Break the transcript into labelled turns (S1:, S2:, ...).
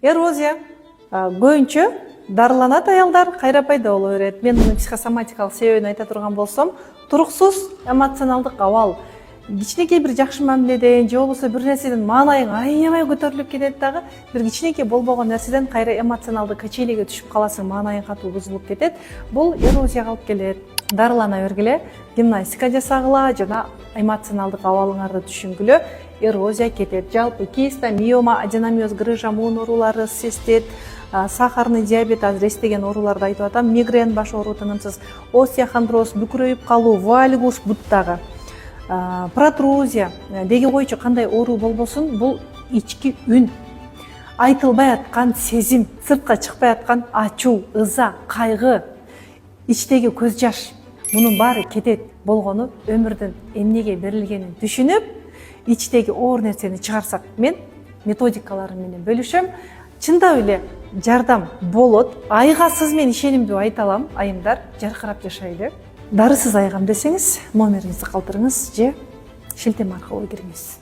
S1: Эрозия көбүнчө дарыланат аялдар, кайра пайда боло берет. Мен мунун психосоматикалык себебин айта турган болсом, туруксуз эмоционалдык абал кичинекей бир жакшы мамиледен же болбосо бир нерседен маанайың аябай көтөрүлүп кетет дагы, бир кичинекей болбогон нерседен кайра эмоционалдык качелиге түшүп каласың, маанайың катуу бузулуп кетет. Бул эрозияга алып келет. Дарылана бергиле, гимнастика жасагыла жана эмоционалдык абалыңарды түшүнгүлө, эрозия кетет. Жалпы киста, миома, аденомиоз, грыжа, муун оорулары, цистит, сахарный диабет, азыр эстеген ооруларды айтып атам, мигрен, баш оору, тынымсыз, остеохондроз, бүкүрөйүп калуу, вальгус, буттагы, протрузия деги койчу кандай оору болбосун, бул ички үн, айтылбай аткан сезим, сыртка чыкпай аткан ачуу, ыза, кайгы, ичтеги көз жаш, мунун баары кетет. Болгону өмүрдүн эмнеге берилгенин түшүнүп, ичтеги оор нерсени чыгарсак, мен методикаларым менен бөлүшөм. Чындап эле жардам болот. Айгасыз мен ишенимдүү айта алам, айымдар жаркырап жашайлы. Дарысыз айгам десеңиз, номериңизди калтырыңыз же шилтеме аркылуу кириңиз.